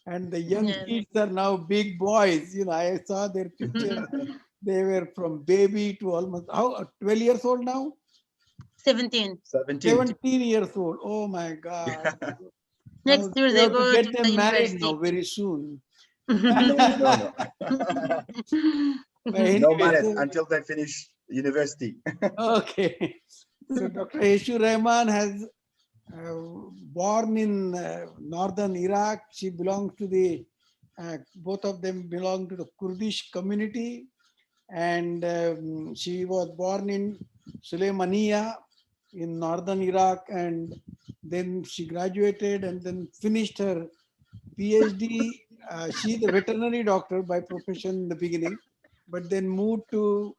And the young kids are now big boys. You know, I saw their pictures. They were from baby to almost, how, 12 years old now? 17. 17 years old. Oh my God. Next year You they have to go get to them the married university. now very soon. No. Anyway, No married until they finish university. Okay. So Dr. Heshu Rahman has born in northern Iraq. She belongs to the, both of them belong to the Kurdish community. And she was born in Sulaimaniyah in northern Iraq. And then she graduated and then finished her Ph.D. She's a veterinary doctor by profession in the beginning, but then moved to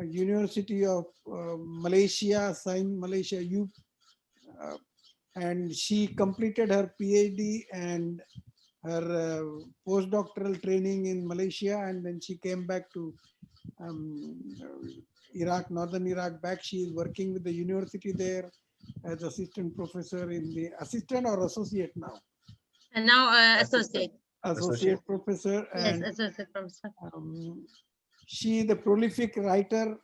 University of Malaysia, Malaysia, and she completed her PhD and her postdoctoral training in Malaysia, and then she came back to Iraq, northern Iraq back. She is working with the university there as assistant professor in the assistant or associate now? And now associate. Associate professor. Yes, And associate professor. she is a prolific writer.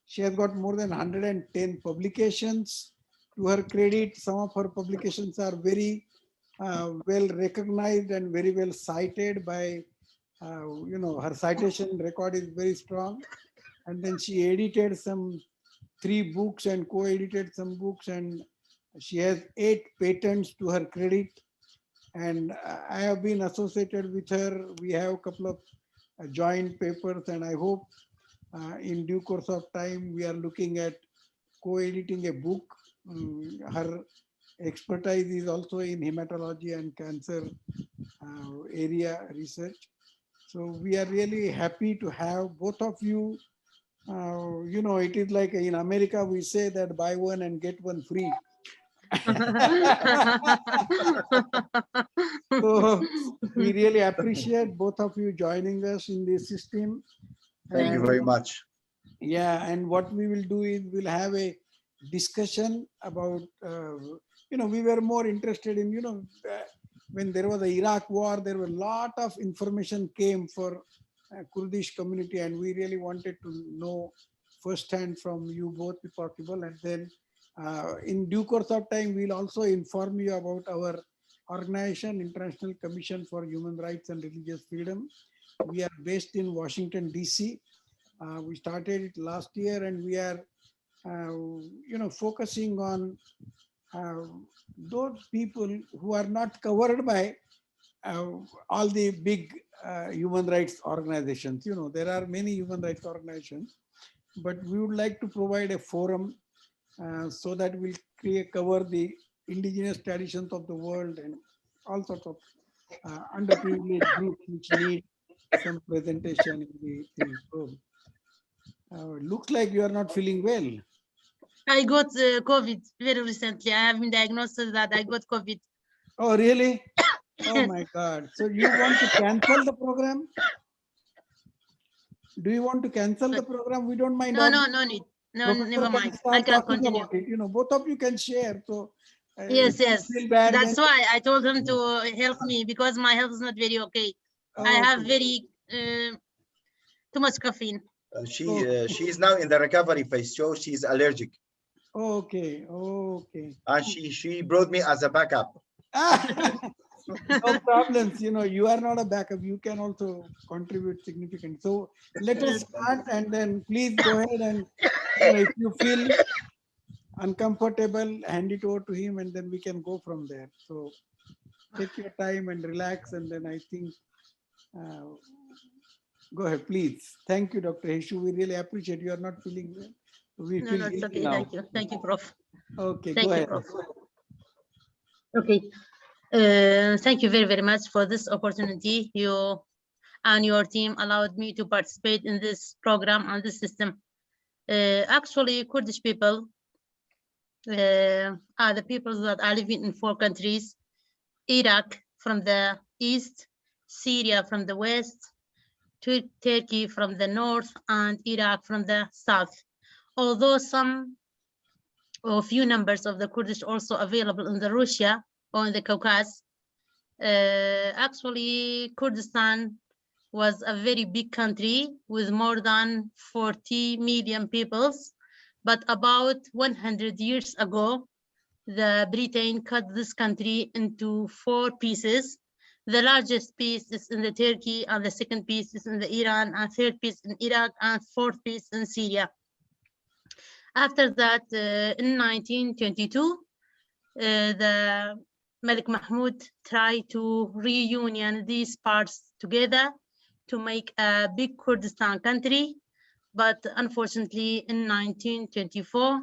She has got more than 110 publications to her credit. Some of her publications are very well recognized and very well cited by, you know, her citation record is very strong. And then she edited some 3 books and co-edited some books, and she has 8 patents to her credit. And I have been associated with her. We have a couple of joint papers, and I hope in due course of time we are looking at co-editing a book. Her expertise is also in hematology and cancer area research. So we are really happy to have both of you. You know, it is like in America, we say that buy one and get one free. So we really appreciate both of you joining us in this system. Thank you very much. Yeah, and what we will do is we'll have a discussion about, you know, we were more interested in, you know, when there was the Iraq war, there were a lot of information came for Kurdish community, and we really wanted to know firsthand from you both if possible. And then in due course of time, we'll also inform you about our organization, International Commission for Human Rights and Religious Freedom. We are based in Washington, DC. We started it last year, and we are, you know, focusing on those people who are not covered by all the big human rights organizations. You know, there are many human rights organizations, but we would like to provide a forum so that we'll cover the indigenous traditions of the world and all sorts of underprivileged groups which need some presentation in the thing. So, looks like you are not feeling well. I got COVID very recently. I have been diagnosed that I got COVID. Oh, really? Oh my God. So you want to cancel the program? Do you want to cancel the program? We don't mind. No need. No, never mind. I can continue. It. You know, both of you can share. So yes. feel bad, That's why I told him to help me, because my health is not very okay. Oh, I have very too much caffeine. She is now in the recovery phase, so she's allergic. Okay. And she brought me as a backup. No problems. You know, you are not a backup. You can also contribute significantly. So let us start, and then please go ahead and, you know, if you feel uncomfortable, hand it over to him, and then we can go from there. So take your time and relax, and then I think go ahead, please. Thank you, Dr. Heshu. We really appreciate you are not feeling well. We feel it's okay. now. Thank you, Prof. Okay, thank go you, ahead. Prof. Okay. Thank you very, very much for this opportunity. You and your team allowed me to participate in this program and this system. Actually, Kurdish people are the people that are living in 4 countries: Iraq from the east, Syria from the west, Turkey from the north, and Iraq from the south. Although some or few numbers of the Kurdish also available in the Russia or in the Caucasus, Actually, Kurdistan was a very big country with more than 40 million peoples, but about 100 years ago, the Britain cut this country into 4 pieces. The largest piece is in the Turkey, and the second piece is in the Iran, and third piece in Iraq, and fourth piece in Syria. After that, in 1922, the Malik Mahmud tried to reunion these parts together to make a big Kurdistan country, but unfortunately in 1924,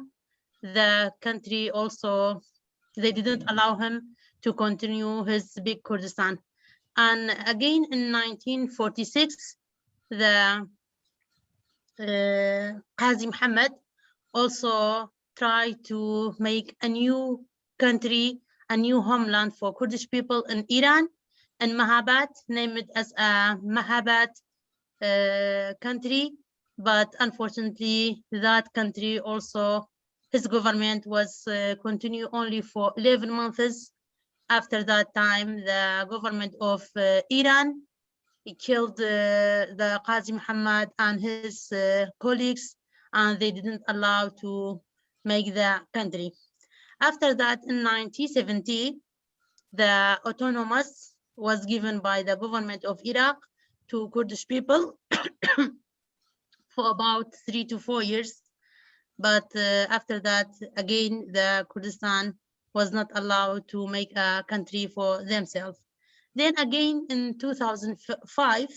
the country also, they didn't allow him to continue his big Kurdistan. And again in 1946, the Qazi Muhammad also tried to make a new country, a new homeland for Kurdish people in Iran, and Mahabat, named it as a Mahabat country. But unfortunately, that country also, his government was continue only for 11 months. After that time, the government of Iran, he killed the Qazi Muhammad and his colleagues, and they didn't allow to make the country. After that, in 1970, the autonomous was given by the government of Iraq to Kurdish people for about 3 to 4 years. But after that, again, the Kurdistan was not allowed to make a country for themselves. Then again, in 2005,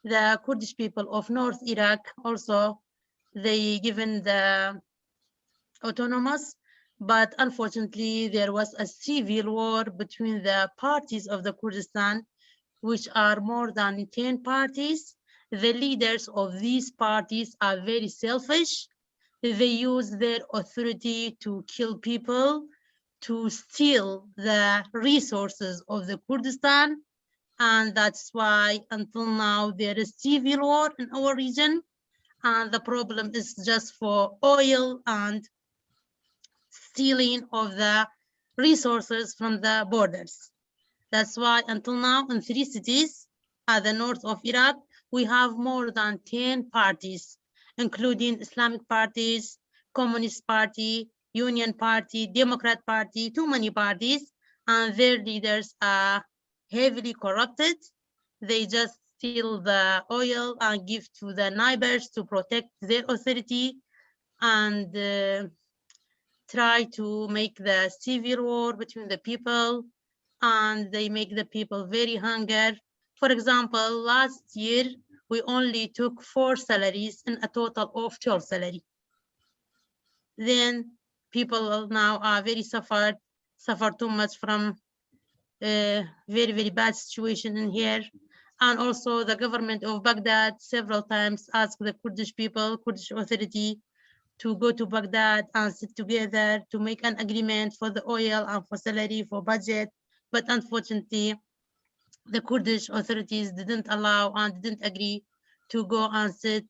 the Kurdish people of North Iraq also, they given the autonomous, but unfortunately there was a civil war between the parties of the Kurdistan, which are more than 10 parties. The leaders of these parties are very selfish. They use their authority to kill people, to steal the resources of the Kurdistan. And that's why until now there is civil war in our region. And the problem is just for oil and stealing of the resources from the borders. That's why until now in 3 cities at the north of Iraq, we have more than 10 parties, including Islamic parties, Communist Party, Union Party, Democrat Party, too many parties, and their leaders are heavily corrupted. They just steal the oil and give to the neighbors to protect their authority, and try to make the civil war between the people, and they make the people very hungry. For example, last year, we only took 4 salaries in a total of 12 salaries. Then people now are very suffer too much from a very, very bad situation in here. And also the government of Baghdad several times asked the Kurdish people, Kurdish authority, to go to Baghdad and sit together to make an agreement for the oil and for salary, for budget. But unfortunately, the Kurdish authorities didn't allow and didn't agree to go and sit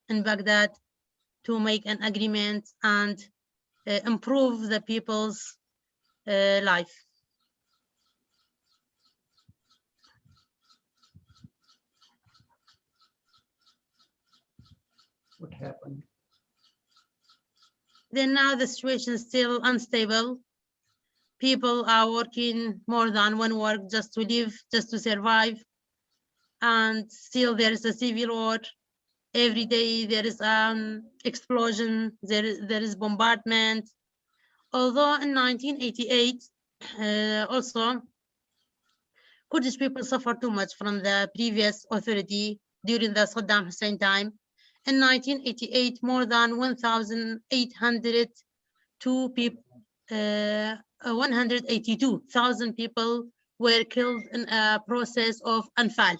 in Baghdad to make an agreement and improve the people's life. What happened? Then now the situation is still unstable. People are working more than one work just to live, just to survive. And still there is a civil war. Every day there is explosion, there is bombardment. Although in 1988, also, Kurdish people suffered too much from the previous authority during the Saddam Hussein time. In 1988, more than 1,802 people, 182,000 people were killed in a process of Anfal.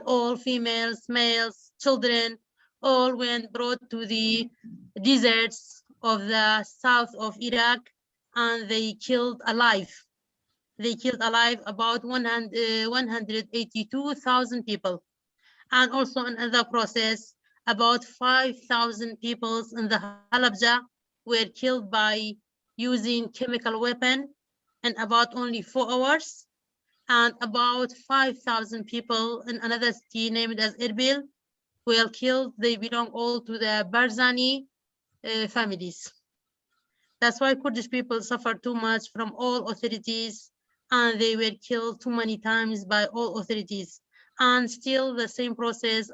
All females, males, children, all went brought to the deserts of the south of Iraq, and they killed alive. They killed alive about 182,000 people. And also in the process, about 5,000 people in the Halabja were killed by using chemical weapon in about only 4 hours, and about 5,000 people in another city named as Erbil were killed. They belong all to the Barzani families. That's why Kurdish people suffer too much from all authorities, and they were killed too many times by all authorities. And still the same process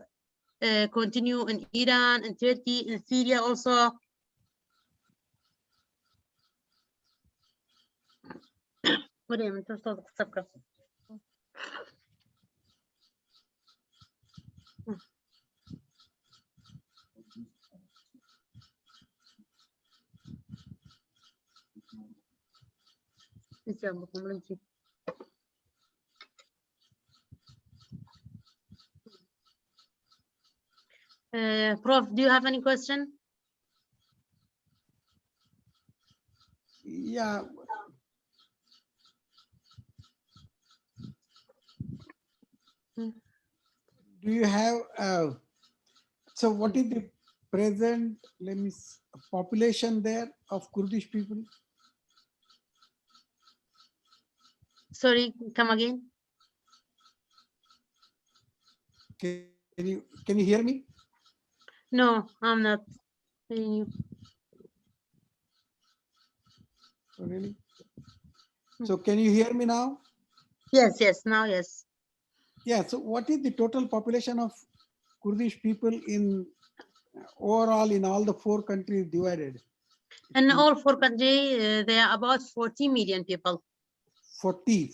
continue in Iran, in Turkey, in Syria also. Prof, do you have any question? Yeah. Do you have, so what is the present, let me see, population there of Kurdish people? Sorry, come again. Can you hear me? No, I'm not hearing you. Oh, really? So can you hear me now? Yes, yes, now yes. Yeah, so what is the total population of Kurdish people in overall in all the 4 countries divided? In all 4 countries, there are about 40 million people. 40.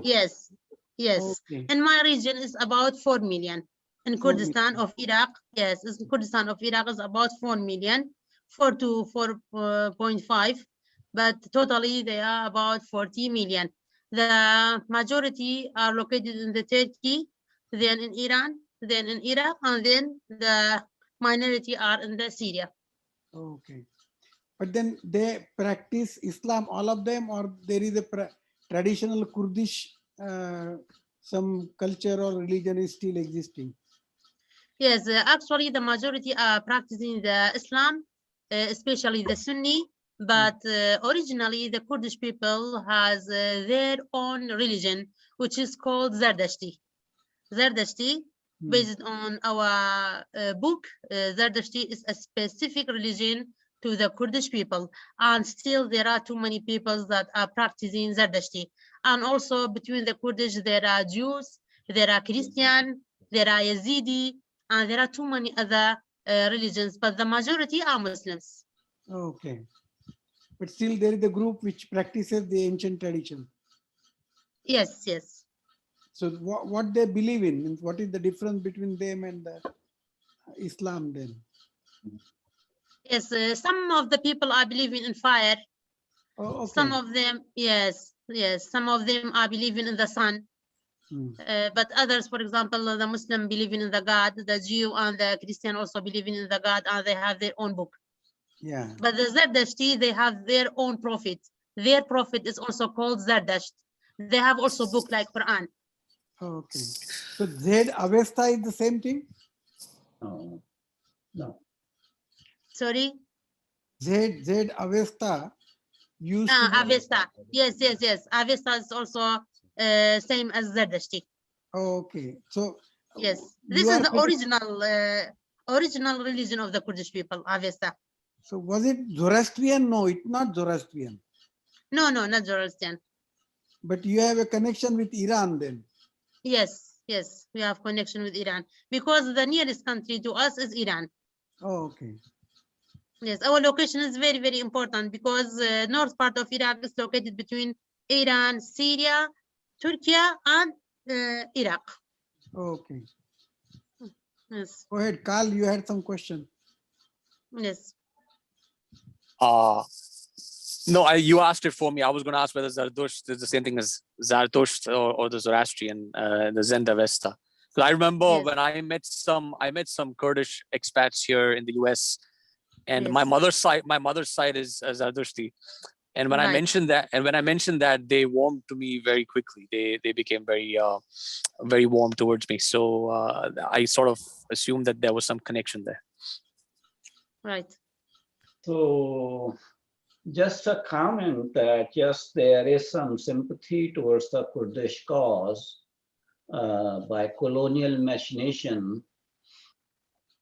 Yes, yes. Okay. In my region is about 4 million. In 4 Kurdistan of Iraq, yes, in Kurdistan of Iraq is about 4 million, 4 to 4.5, but totally they are about 40 million. The majority are located in the Turkey, then in Iran, then in Iraq, and then the minority are in the Syria. Okay. But then they practice Islam, all of them, or there is a traditional Kurdish, some culture or religion is still existing? Yes, actually the majority are practicing the Islam, especially the Sunni, but originally the Kurdish people has their own religion, which is called Zerdashti. Zerdashti, based on our book, Zerdashti is a specific religion to the Kurdish people, and still there are too many peoples that are practicing Zerdashti. And also between the Kurdish, there are Jews, there are Christian, there are Yazidi, and there are too many other religions, but the majority are Muslims. Okay. But still there is a group which practices the ancient tradition. Yes, yes. So what they believe in, means what is the difference between them and the Islam then? Yes, some of the people are believing in fire. Oh, okay. Some of them, yes, yes. Some of them are believing in the sun. But others, for example, the Muslim believing in the God, the Jew and the Christian also believing in the God, and they have their own book. Yeah. But the Zerdashti, they have their own prophet. Their prophet is also called Zerdasht. They have also book like Quran. Okay. So Z Avesta is the same thing? No. No. Sorry? Z Avesta used to be. Avesta. Yes, yes, yes. Avesta is also same as Zerdashti. Okay. So yes, this is the original religion of the Kurdish people, Avesta. So was it Zoroastrian? No, it's not Zoroastrian. No, no, not Zoroastrian. But you have a connection with Iran then? Yes, yes, we have connection with Iran because the nearest country to us is Iran. Oh, okay. Yes, our location is very, very important because north part of Iraq is located between Iran, Syria, Turkey, and Iraq. Okay. Yes. Go ahead, Carl, you had some question. Yes. No, you asked it for me. I was going to ask whether Zardusht is the same thing as Zarathustra or the Zoroastrian, the Zend Avesta. Because I remember when I met some Kurdish expats here in the US, and my mother's side is Zardushti. And when I mentioned that, they warmed to me very quickly. They became very very warm towards me. So I sort of assumed that there was some connection there. Right. So Just a comment that yes, there is some sympathy towards the Kurdish cause by colonial machination.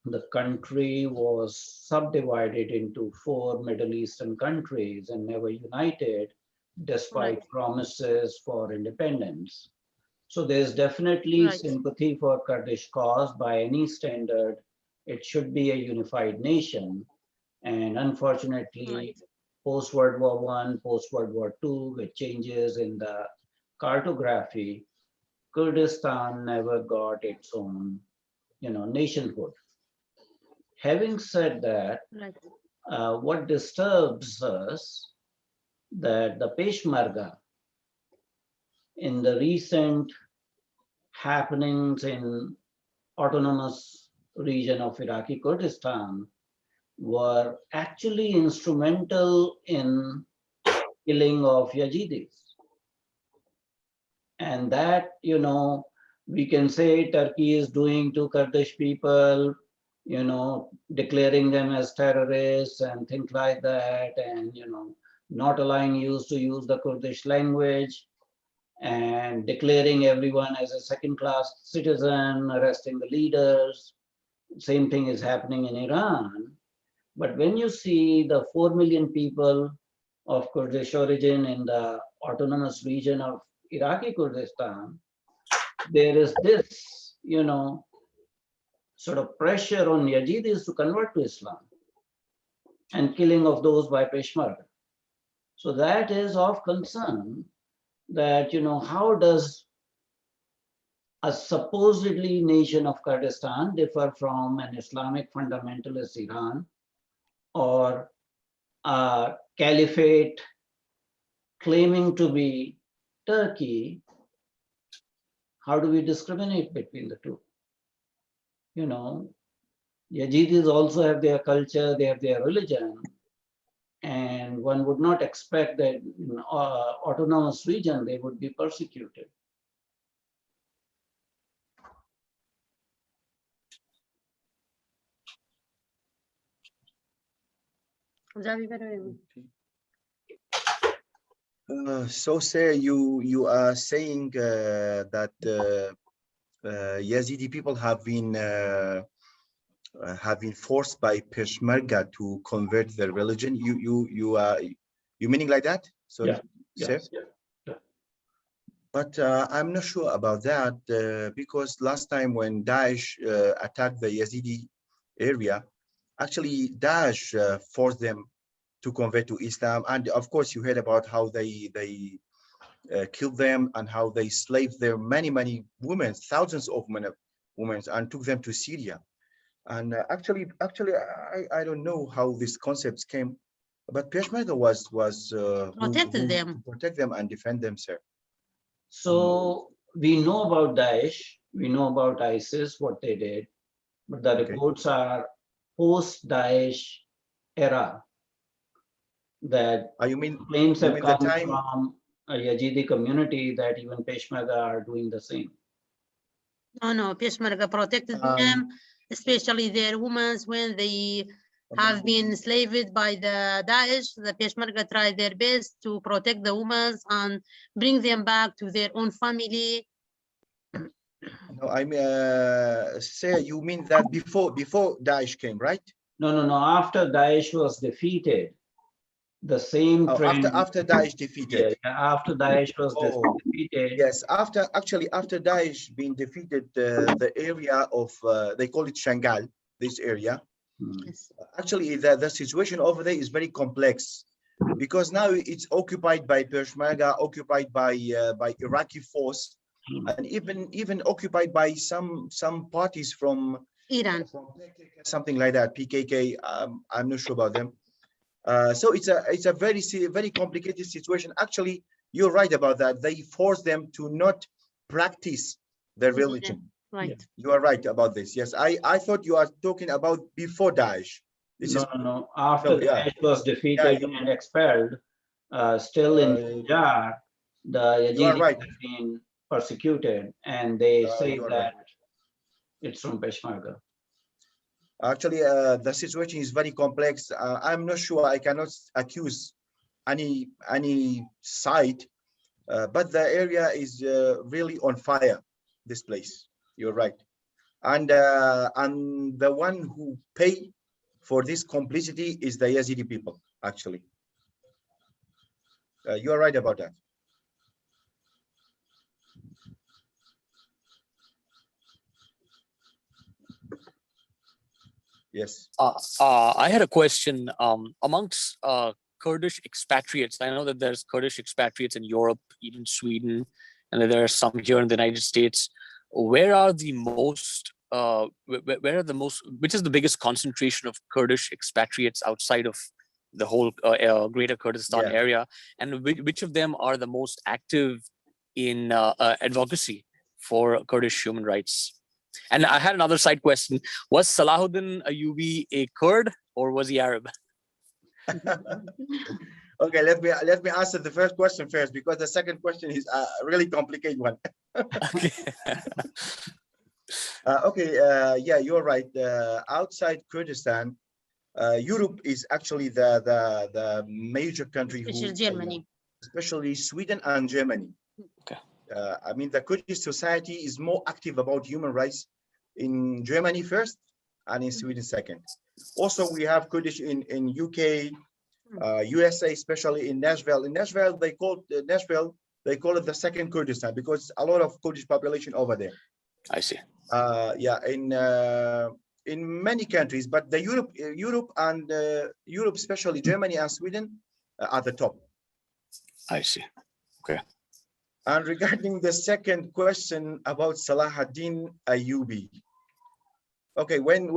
The country was subdivided into 4 Middle Eastern countries and never united, despite Right. promises for independence. So there's definitely Right. sympathy for Kurdish cause. By any standard, it should be a unified nation. And unfortunately, Right. post-World War I, post-World War II, with changes in the cartography, Kurdistan never got its own, nationhood. Having said that, Right. what disturbs us that the Peshmerga in the recent happenings in autonomous region of Iraqi Kurdistan were actually instrumental in killing of Yazidis. And that, we can say Turkey is doing to Kurdish people, declaring them as terrorists and things like that, and, not allowing you to use the Kurdish language and declaring everyone as a second-class citizen, arresting the leaders. Same thing is happening in Iran. But when you see the 4 million people of Kurdish origin in the autonomous region of Iraqi Kurdistan, there is this, sort of pressure on Yazidis to convert to Islam and killing of those by Peshmerga. So that is of concern that, how does a supposedly nation of Kurdistan differ from an Islamic fundamentalist Iran or a caliphate claiming to be Turkey? How do we discriminate between the two? Yazidis also have their culture, they have their religion, and one would not expect that in autonomous region they would be persecuted. So, sir, you are saying that Yazidi people have been forced by Peshmerga to convert their religion. You meaning like that? Sorry, Yeah. sir. Yes. Yeah. But I'm not sure about that because last time when Daesh attacked the Yazidi area, actually Daesh forced them to convert to Islam, and of course you heard about how they killed them and how they slaved their many women, thousands of women, and took them to Syria. And actually, I don't know how these concepts came, but Peshmerga was Protected them. to protect them and defend them, sir. So we know about Daesh, we know about ISIS, what they did, but the reports are post-Daesh era that you mean claims have the come time from a Yazidi community that even Peshmerga are doing the same. No, Peshmerga protected them, especially their women when they have been enslaved by the Daesh. The Peshmerga tried their best to protect the women and bring them back to their own family. No, I mean, say you mean that before Daesh came, right? No. After Daesh was defeated, the same trend. After Daesh defeated. Yeah, after Daesh was defeated. Yes, after Daesh being defeated, the area of they call it Shangal, this area. Yes. Actually, the situation over there is very complex because now it's occupied by Peshmerga, occupied by Iraqi force, and even occupied by some parties from Iran, something like that, PKK. I'm not sure about them. So it's a very complicated situation. Actually, you're right about that. They force them to not practice their religion. Right. You are right about this. Yes, I thought you are talking about before Daesh. No. After Daesh was defeated and expelled, still in Punjab, the Yazidis have been persecuted, and they say that it's from Peshmerga. Actually, the situation is very complex. I'm not sure. I cannot accuse any site, but the area is really on fire. This place, you're right, and the one who pay for this complicity is the Yazidi people. Actually, you are right about that. Yes. I had a question. Amongst Kurdish expatriates, I know that there's Kurdish expatriates in Europe, even Sweden, and that there are some here in the United States. Where are the most? Where are the most? Which is the biggest concentration of Kurdish expatriates outside of the whole Greater Kurdistan area, and which of them are the most active in advocacy for Kurdish human rights? And I had another side question. Was Salahuddin Ayyubi a Kurd or was he Arab? Okay, let me answer the first question first, because the second question is a really complicated one. Okay, yeah, you're right. Outside Kurdistan, Europe is actually the major country, especially Germany, especially Sweden and Germany. Okay. I mean, the Kurdish society is more active about human rights in Germany first and in Sweden second. Also, we have Kurdish in UK, USA, especially in Nashville. In Nashville, they call it the second Kurdistan because a lot of Kurdish population over there. I see. Yeah, in many countries, but the Europe, especially Germany and Sweden, are the top. I see. Okay. And regarding the second question about Salahuddin Ayyubi, okay, when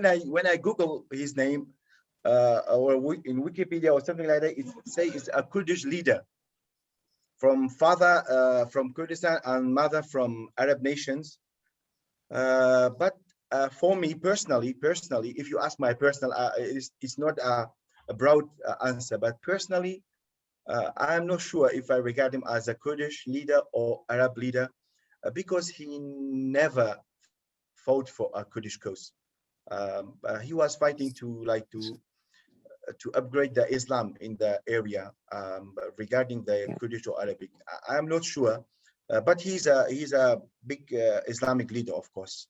I Google his name, or in Wikipedia or something like that, it says it's a Kurdish leader from father from Kurdistan and mother from Arab nations. But for me personally, if you ask my personal, it's not a broad answer, but personally, I am not sure if I regard him as a Kurdish leader or Arab leader, because he never fought for a Kurdish cause. He was fighting to upgrade the Islam in the area. Regarding the Kurdish or Arabic, I am not sure, but he's a big Islamic leader, of course,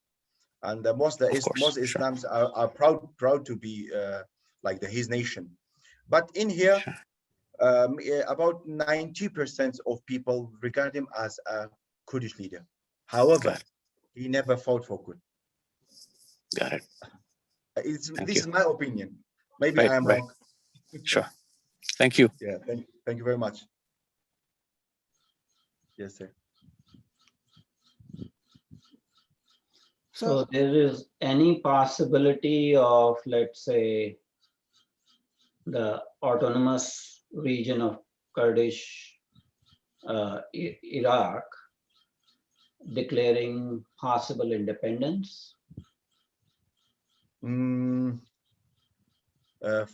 and most Islams are proud to be like his nation. But in here, about 90% of people regard him as a Kurdish leader. However, he never fought for Kurd. Got it. This is my opinion. Maybe I am wrong. Sure. Thank you. Yeah, thank you very much. Yes, sir. So there is any possibility of, let's say, the autonomous region of Kurdish Iraq declaring possible independence?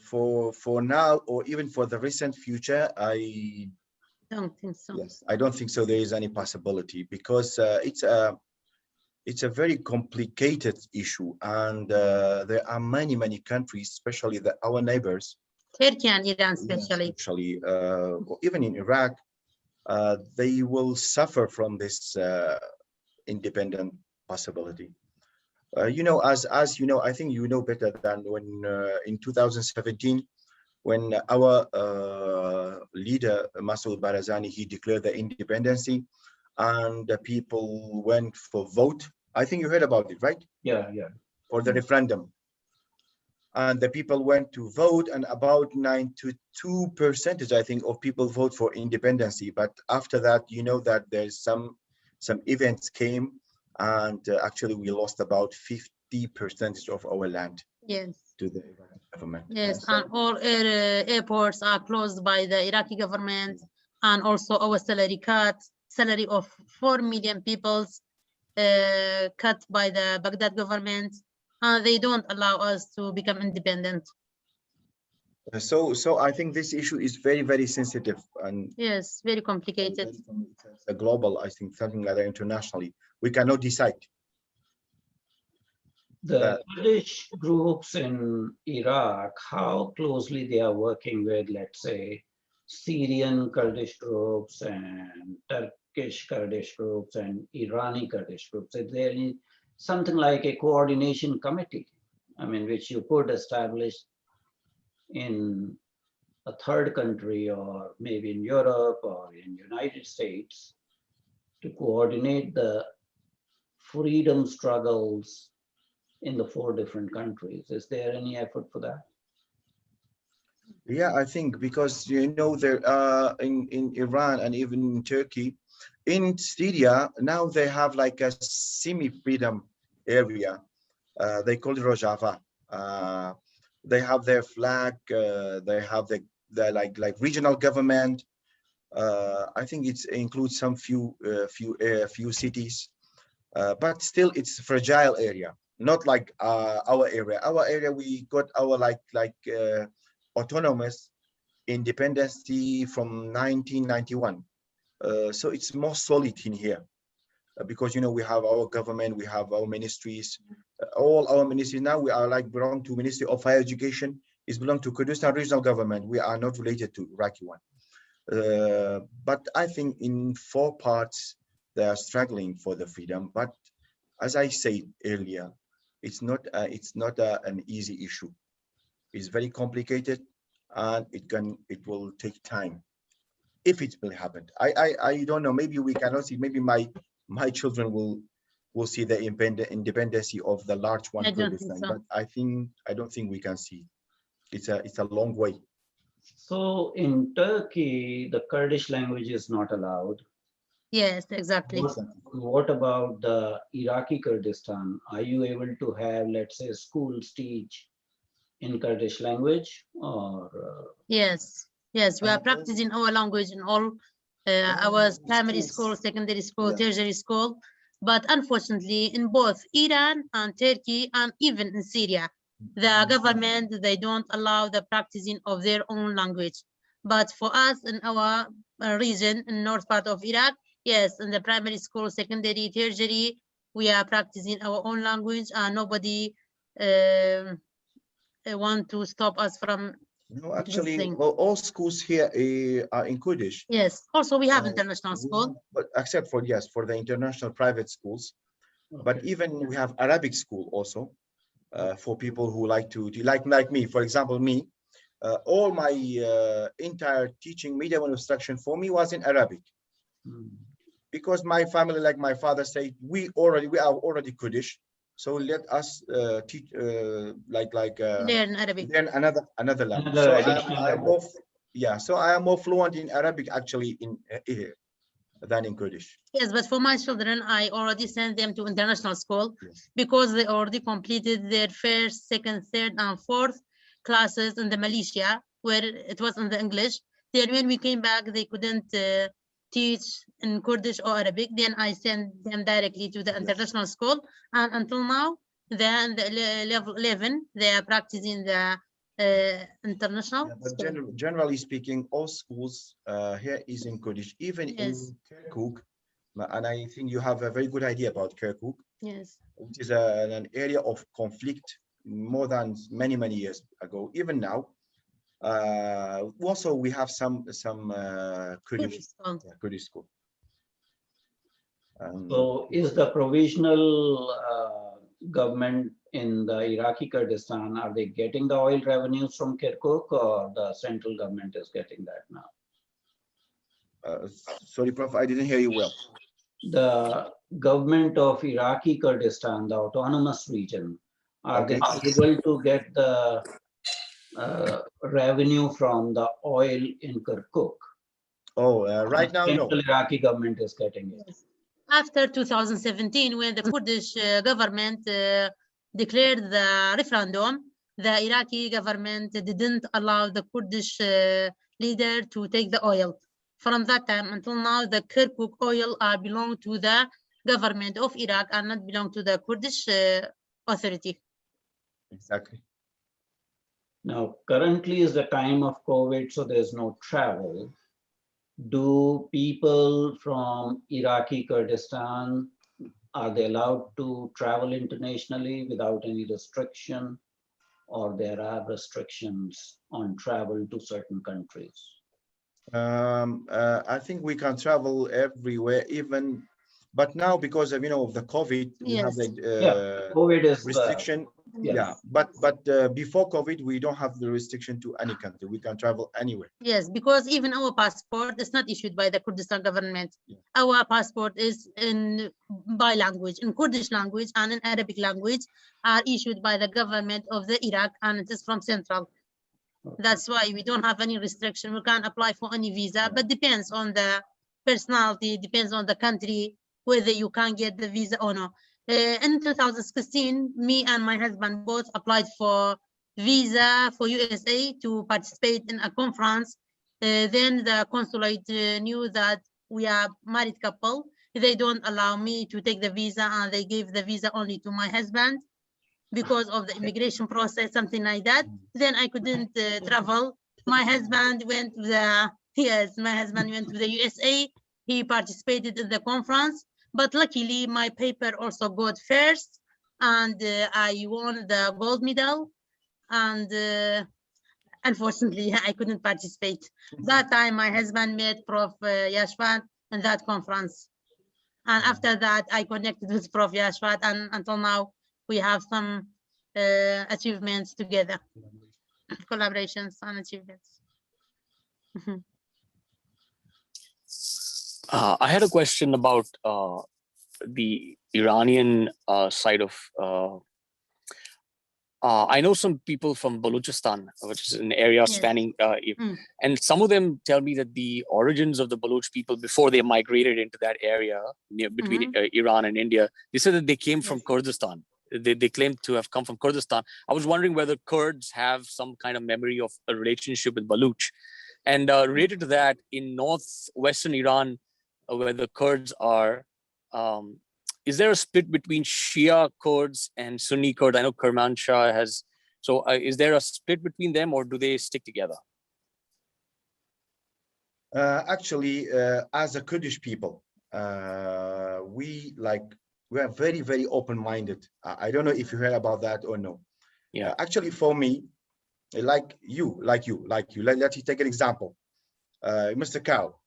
For now, or even for the recent future, I don't think so. Yes, I don't think so. There is any possibility, because it's a very complicated issue, and there are many countries, especially our neighbors, Turkey and Iran, especially even in Iraq, they will suffer from this independent possibility. You know, as you know, I think you know better than when in 2017, when our leader Masoud Barzani, he declared the independence, and the people went for vote. I think you heard about it, right? Yeah. For the referendum. And the people went to vote, and about 92%, I think, of people vote for independence. But after that, you know that there's some events came, and actually we lost about 50% of our land. Yes. To the government. Yes, and all airports are closed by the Iraqi government, and also our salary of 4 million people cut by the Baghdad government, and they don't allow us to become independent. So I think this issue is very sensitive, and yes, very complicated. A global, I think, something like that internationally, we cannot decide. The Kurdish groups in Iraq, how closely they are working with, let's say, Syrian Kurdish groups and Turkish Kurdish groups and Irani Kurdish groups? Is there something like a coordination committee, I mean, which you could establish in a third country or maybe in Europe or in United States to coordinate the freedom struggles in the 4 different countries? Is there any effort for that? Yeah, I think because there in Iran and even in Turkey, in Syria now they have like a semi-freedom area. They call it Rojava. They have their flag. They have the like regional government. I think it includes some few cities, but still it's a fragile area. Not like our area. Our area, we got our autonomous independency from 1991. So it's more solid in here because we have our government, we have our ministries, all our ministries now. We are like belong to Ministry of Higher Education. Is belong to Kurdistan regional government. We are not related to Iraqi one. But I think in 4 parts they are struggling for the freedom. But as I said earlier, it's not an easy issue. It's very complicated, and it will take time if it will happen. I don't know. Maybe we cannot see. Maybe my children will see the independency of the large one Kurdistan. So. But I don't think we can see. It's a long way. So in Turkey, the Kurdish language is not allowed. Yes, exactly. What about the Iraqi Kurdistan? Are you able to have, let's say, schools teach in Kurdish language or? Yes, we are practicing our language in all our primary school, secondary school, tertiary school. But unfortunately, in both Iran and Turkey, and even in Syria, the government, they don't allow the practicing of their own language. But for us in our region, in north part of Iraq, yes, in the primary school, secondary, tertiary, we are practicing our own language, and nobody want to stop us from. No, actually, well, all schools here are in Kurdish. Yes, also we have international school. But except for the international private schools. Okay. But even we have Arabic school also for people who like to like me. For example, me, all my entire teaching medium of instruction for me was in Arabic. Because my family, like my father said, we are already Kurdish. So let us teach learn Arabic. Learn another language. So I am more fluent in Arabic actually in here than in Kurdish. Yes, but for my children, I already sent them to international school because they already completed their first, second, third, and fourth classes in the Malaysia, where it was in the English. Then when we came back, they couldn't teach in Kurdish or Arabic. Then I sent them directly to the international school, and until now, then the level 11, they are practicing the international. But generally speaking, all schools here is in Kurdish, even in Kirkuk, and I think you have a very good idea about Kirkuk. Yes, which is an area of conflict more than many years ago. Even now, also we have some Kurdish school. So is the provisional government in the Iraqi Kurdistan, are they getting the oil revenues from Kirkuk, or the central government is getting that now? Sorry, Prof, I didn't hear you well. The government of Iraqi Kurdistan, the autonomous region, are they able to get the revenue from the oil in Kirkuk? Oh, right now, no. The Iraqi government is getting it. After 2017, when the Kurdish government declared the referendum, the Iraqi government didn't allow the Kurdish leader to take the oil. From that time until now, the Kirkuk oil belong to the government of Iraq and not belong to the Kurdish authority. Exactly. Now, currently is the time of COVID, so there's no travel. Do people from Iraqi Kurdistan, are they allowed to travel internationally without any restriction, or there are restrictions on travel to certain countries? I think we can travel everywhere, even, but now because of of the COVID, we have Yes. the COVID is restriction. Yeah, but before COVID, we don't have the restriction to any country. We can travel anywhere. Yes, because even our passport is not issued by the Kurdistan government. Yeah. Our passport is in by language, in Kurdish language and in Arabic language, are issued by the government of the Iraq, and it is from Central. That's why we don't have any restriction. We can't apply for any visa, but depends on the personality, depends on the country, whether you can get the visa or no. In 2016, me and my husband both applied for visa for USA to participate in a conference. Then the consulate knew that we are married couple. They don't allow me to take the visa, and they gave the visa only to my husband because of the immigration process, something like that. Then I couldn't travel. My husband went to the, yes, my husband went to the USA. He participated in the conference, but luckily my paper also got first, and I won the gold medal. And unfortunately, I couldn't participate. That time, my husband met Prof. Yashwat in that conference. And after that, I connected with Prof. Yashwat, and until now, we have some achievements together, collaborations and achievements. I had a question about the Iranian side of. I know some people from Balochistan, which is an area Yes. spanning, and some of them tell me that the origins of the Baloch people before they migrated into that area near between Iran and India, they said that they came from Kurdistan. They claim to have come from Kurdistan. I was wondering whether Kurds have some kind of memory of a relationship with Baloch. And related to that, in northwestern Iran, where the Kurds are, is there a split between Shia Kurds and Sunni Kurds? I know Kermanshah has. So is there a split between them, or do they stick together? Actually, as a Kurdish people, we are very, very open-minded. I don't know if you heard about that or no. Yeah. Actually, for me, like you, let me take an example. Mr. Cow,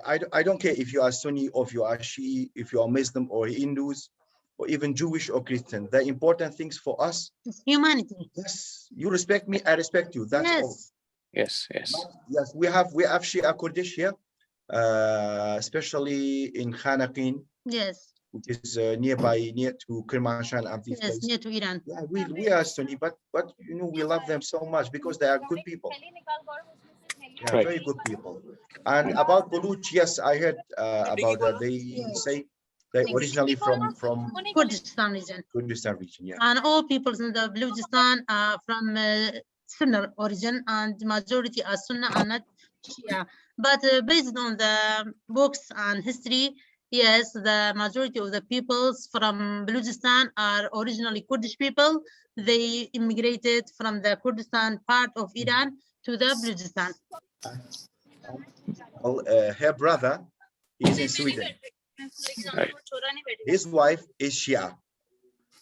I don't care if you are Sunni or if you are Shia, if you are Muslim or Hindus, or even Jewish or Christian. The important things for us is humanity. Yes, you respect me, I respect you. That's all. Yes, yes. But yes, we have Shia Kurdish here, especially in Khanaqin. Yes. Which is near to Kermanshah and these places. Near to Iran. Yeah, we are Sunni, but we love them so much because they are good people. They are very good people. And about Baloch, yes, I heard about that. They say they originally from Kurdistan region. Kurdistan region, yeah. And all peoples in the Balochistan are from Sunni origin, and majority are Sunni and not Shia. But based on the books and history, yes, the majority of the peoples from Balochistan are originally Kurdish people. They immigrated from the Kurdistan part of Iran to the Balochistan. Well, her brother is in Sweden. Right. His wife is Shia.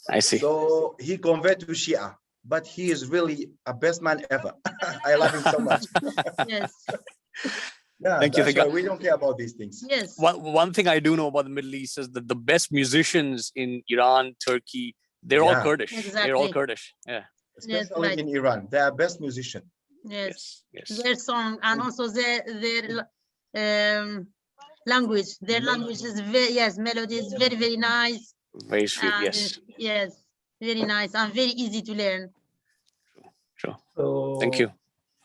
I see. So he converted to Shia, but he is really a best man ever. I love him so much. Yes. Yeah, Thank you. that's why we don't care about these things. Yes. One thing I do know about the Middle East is that the best musicians in Iran, Turkey, they're all Kurdish. Exactly. They're all Kurdish. Yeah. Especially in Iran, they are best musicians. Yes. Yes. Their song and also their language. Their language is very melody is very, very nice. Very sweet. And Yes. Yes. Very nice and very easy to learn. Sure. So thank you.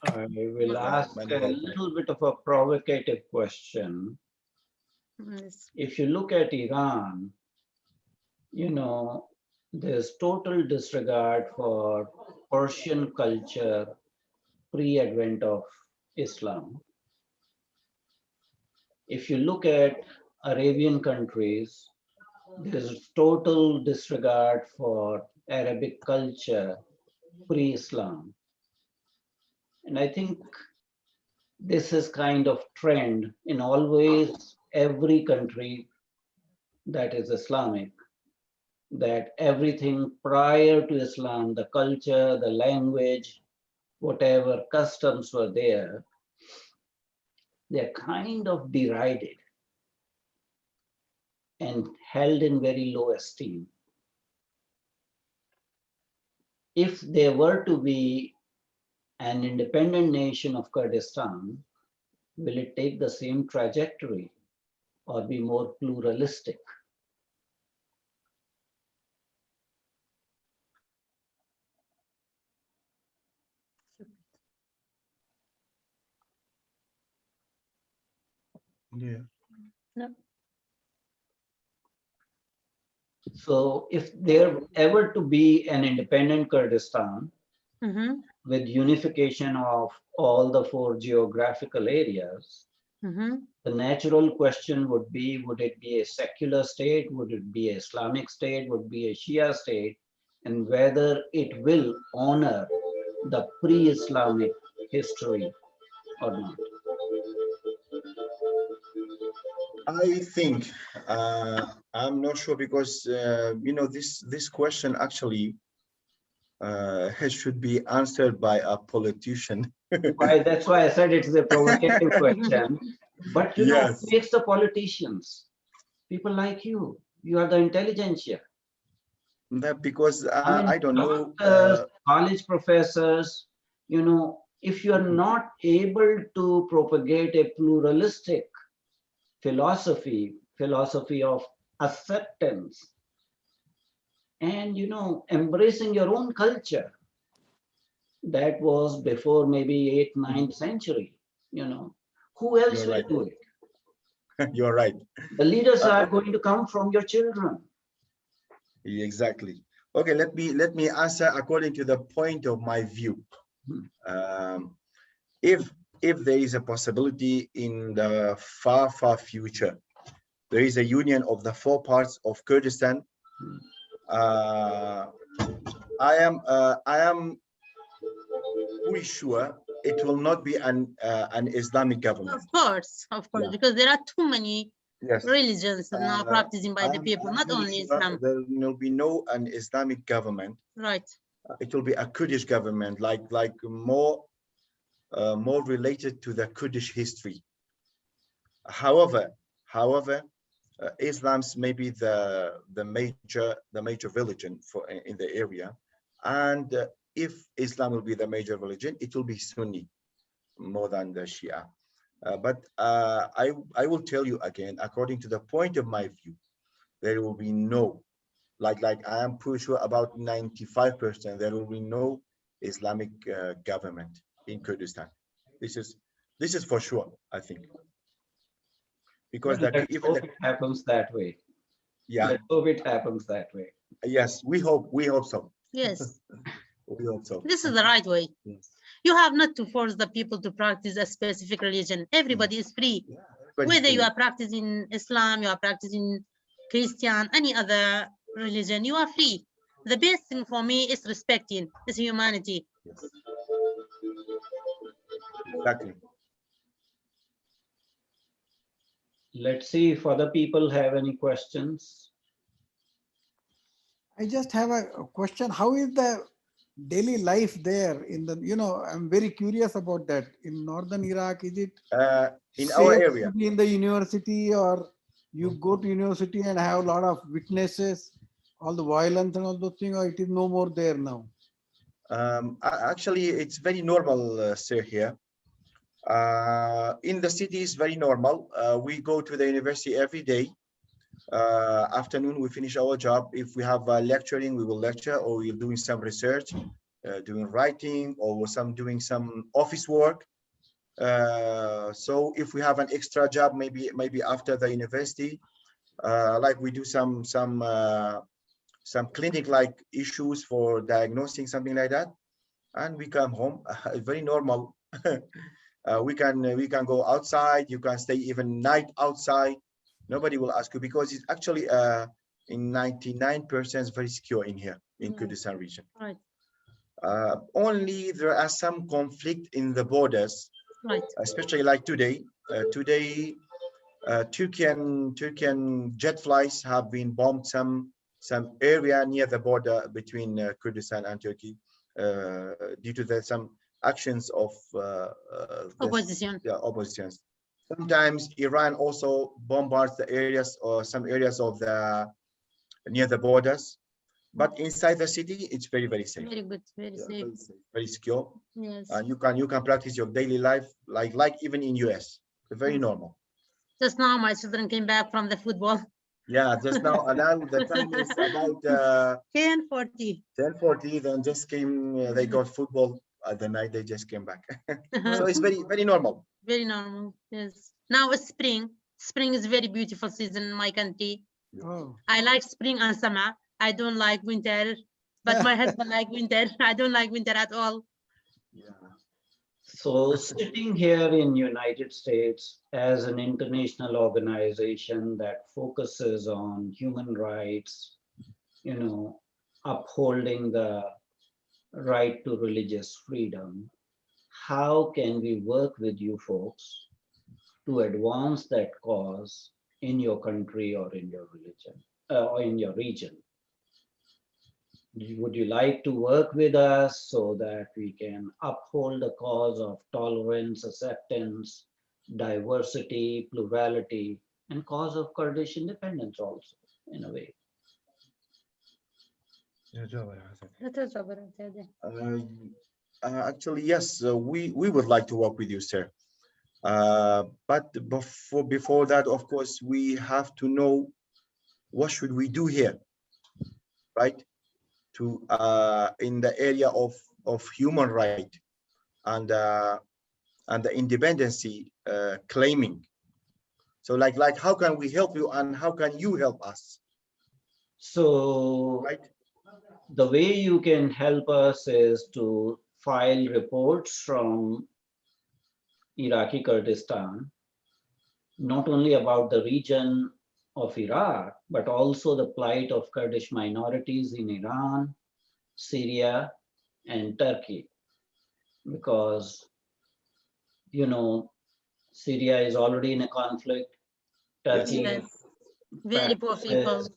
I will ask a little bit of a provocative question. Yes. If you look at Iran, there's total disregard for Persian culture pre-advent of Islam. If you look at Arabian countries, there's total disregard for Arabic culture pre-Islam. And I think this is kind of trend in always every country that is Islamic, that everything prior to Islam, the culture, the language, whatever customs were there, they're kind of derided and held in very low esteem. If there were to be an independent nation of Kurdistan, will it take the same trajectory or be more pluralistic? Yeah. No. So if there ever to be an independent Kurdistan Mm-hmm. with unification of all the 4 geographical areas, Mm-hmm. the natural question would be, would it be a secular state? Would it be an Islamic state? Would it be a Shia state? And whether it will honor the pre-Islamic history or not. I think I'm not sure because you know this question actually should be answered by a politician. That's why I said it's a provocative question. But you know, Yes. who makes the politicians? People like you. You are the intelligentsia. That because I mean, I don't know. doctors, college professors, you know, if you are not able to propagate a pluralistic philosophy of acceptance, and you know, embracing your own culture, that was before maybe 8th, 9th century, you know, who else You're will right. do it? You're right. The leaders are going to come from your children. Exactly. Okay, let me answer according to the point of my view. If there is a possibility in the far future, there is a union of the 4 parts of Kurdistan. I am pretty sure it will not be an Islamic government. Of course, Yeah. because there are too many Yes. religions now practicing by the people, not I'm only sure Islam. there will be no an Islamic government. Right. It will be a Kurdish government, like more related to the Kurdish history. However, Islam's maybe the major religion in the area, and if Islam will be the major religion, it will be Sunni more than the Shia. But I will tell you again, according to the point of my view, there will be no, like I am pretty sure about 95%, there will be no Islamic government in Kurdistan. This is for sure, I think, because Well, let's even hope it happens that way. yeah, Let's hope it happens that way. yes, we hope so. Yes. We hope so. This is the right way. Yes. You have not to force the people to practice a specific religion. Everybody is free. Yeah, Whether you are practicing Islam, you are practicing Christian, any other religion, you are free. The best thing for me is respecting, is humanity. Yes. Exactly. Let's see if other people have any questions. I just have a question. How is the daily life there in the, I'm very curious about that. In northern Iraq, is it in our safe area? to be in the university, or you go to university and have a lot of witnesses, all the violence and all those things, or it is no more there now? Actually, it's very normal, sir, here. In the city, it's very normal. We go to the university every day. Afternoon, we finish our job. If we have lecturing, we will lecture, or we're doing some research, doing writing, or doing some office work. So if we have an extra job, maybe after the university, like we do some clinic-like issues for diagnosing, something like that, and we come home. Very normal. We can go outside. You can stay even night outside. Nobody will ask you, because it's actually in 99% very secure in here in Kurdistan region. Right. Only there are some conflict in the borders, right, especially like today. Turkian jet flights have been bombed some area near the border between Kurdistan and Turkey due to some actions of opposition. oppositions. Sometimes Iran also bombards the areas or some areas of the near the borders, but inside the city, it's very, very safe. Very good, very Yeah, safe. very safe, very secure. Yes. And you can practice your daily life like even in US. Very normal. Just now, my children came back from the football. Yeah, just now, now the time is about 10:40. 10:40. Then just came. They got football at the night. They just came back. So So it's very, very normal. very normal. Yes. Now it's spring. Spring is very beautiful season in my country. Oh. I like spring and summer. I don't like winter, but my husband like winter. I don't like winter at all. Yeah. So sitting here in United States as an international organization that focuses on human rights, upholding the right to religious freedom, how can we work with you folks to advance that cause in your country or in your religion or in your region? Would you like to work with us so that we can uphold the cause of tolerance, acceptance, diversity, plurality, and cause of Kurdish independence also, in a way? Actually, yes, we would like to work with you, sir. But before that, of course, we have to know what should we do here, right? To in the area of human right and the independency claiming. So like how can we help you and how can you help us? So Right? the way you can help us is to file reports from Iraqi Kurdistan, not only about the region of Iraq, but also the plight of Kurdish minorities in Iran, Syria, and Turkey. Because, Syria is already in a conflict. Turkey Yes. Very poor people. practices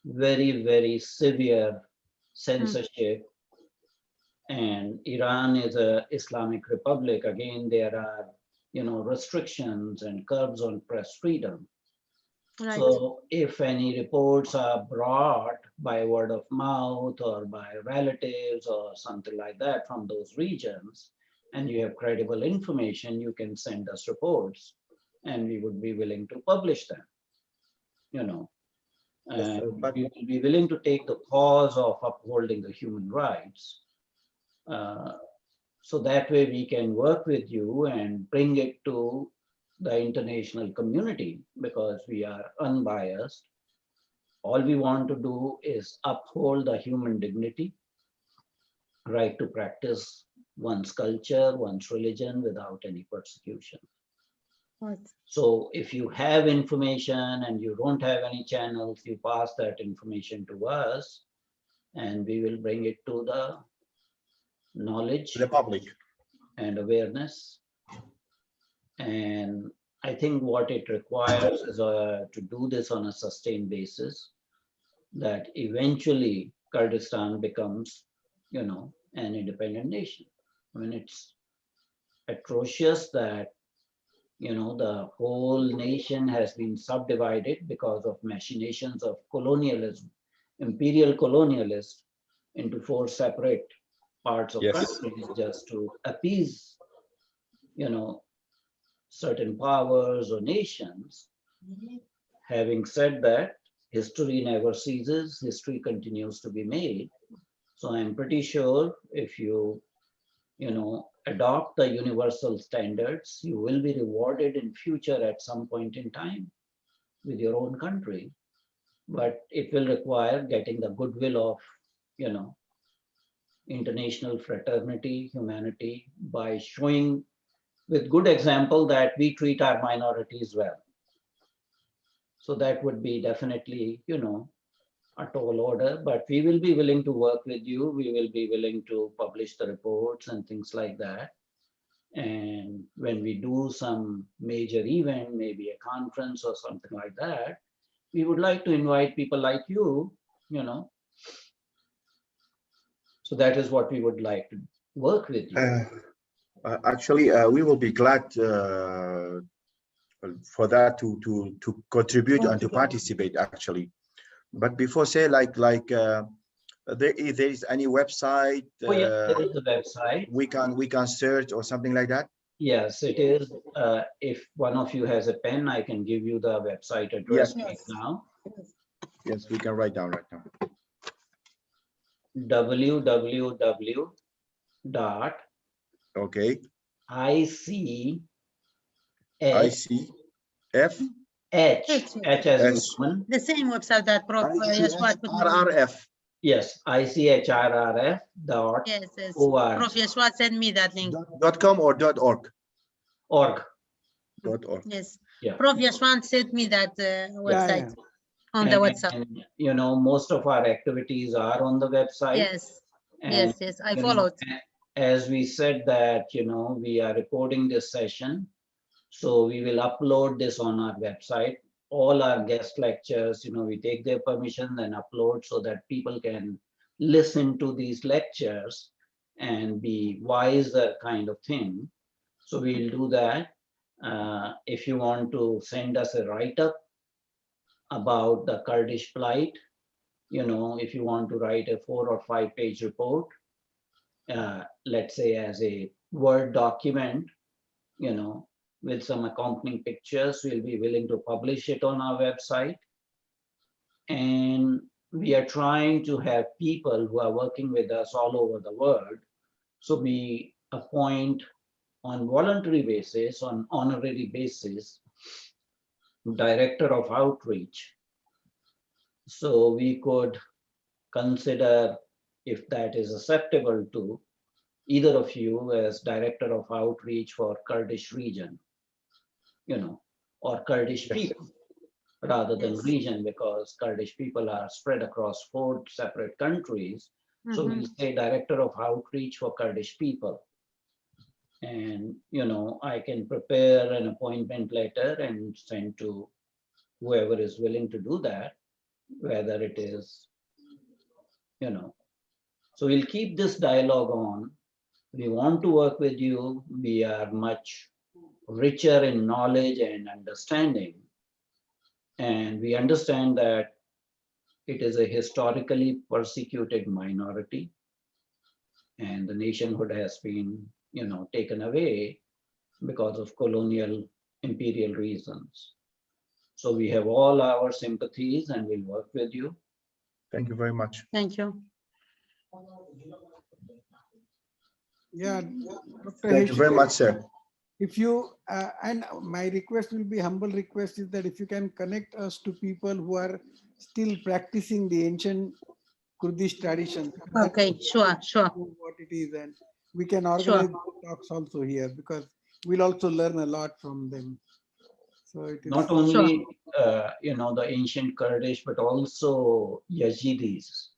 very, very severe censorship. And Iran is an Islamic republic. Again, there are, restrictions and curbs on press freedom. Right. So if any reports are brought by word of mouth or by relatives or something like that from those regions, and you have credible information, you can send us reports and we would be willing to publish them, and but we will be willing to take the cause of upholding the human rights. So that way we can work with you and bring it to the international community because we are unbiased. All we want to do is uphold the human dignity, right to practice one's culture, one's religion without any persecution. Right. So if you have information and you don't have any channels, you pass that information to us and we will bring it to the knowledge, the public and awareness. And I think what it requires is to do this on a sustained basis, that eventually Kurdistan becomes, an independent nation. I mean, it's atrocious that, the whole nation has been subdivided because of machinations of colonialism, imperial colonialists, into 4 separate parts of countries just to appease, certain powers or nations. Having said that, history never ceases, history continues to be made. So I'm pretty sure if you, adopt the universal standards, you will be rewarded in future at some point in time with your own country. But it will require getting the goodwill of, international fraternity, humanity, by showing with good example that we treat our minorities well. So that would be definitely, a tall order, but we will be willing to work with you. We will be willing to publish the reports and things like that. And when we do some major event, maybe a conference or something like that, we would like to invite people like you, So that is what we would like to work with you. actually we will be glad for that to contribute and to participate actually. But before say there is any website there is a website we can search or something like that? Yes, it is. If one of you has a pen, I can give you the website address right now. Yes, we can write down right now. www. Okay. ICHRRF. H as in woman. The same website that Prof. Yashwat put. ICHRRF. Yes, ICHRRF dot Yes, yes. org. Prof. Yashwat sent me that link. .com or .org? Org. .org. Yes. Yeah. Prof. Yashwat sent me that website on the WhatsApp. And, you know, most of our activities are on the website. Yes. And, yes, I you followed. know, as we said that, you know, we are recording this session. So we will upload this on our website. All our guest lectures, you know, we take their permission and upload so that people can listen to these lectures and be wiser kind of thing. So we'll do that. If you want to send us a write-up about the Kurdish plight, you know, if you want to write a 4 or 5 page report, let's say as a Word document, you know, with some accompanying pictures, we'll be willing to publish it on our website. And we are trying to have people who are working with us all over the world. So we appoint on voluntary basis, on honorary basis, director of outreach. So we could consider if that is acceptable to either of you as director of outreach for Kurdish region, you know, or Kurdish people rather than region, because Kurdish people are spread across 4 separate countries. So we'll say director of outreach for Kurdish people. And, you know, I can prepare an appointment letter and send to whoever is willing to do that, whether it is, you know. So we'll keep this dialogue on. We want to work with you. We are much richer in knowledge and understanding. And we understand that it is a historically persecuted minority. And the nationhood has been, you know, taken away because of colonial imperial reasons. So we have all our sympathies and we'll work with you. Thank you very much. Thank you. Yeah, Dr. Thank you very much, sir. If you, and my request will be, humble request is that if you can connect us to people who are still practicing the ancient Kurdish tradition. Okay, sure. What it is, and we can organize talks also here, because we'll also learn a lot from them. So it is not only, you know, the ancient Kurdish, but also Yazidis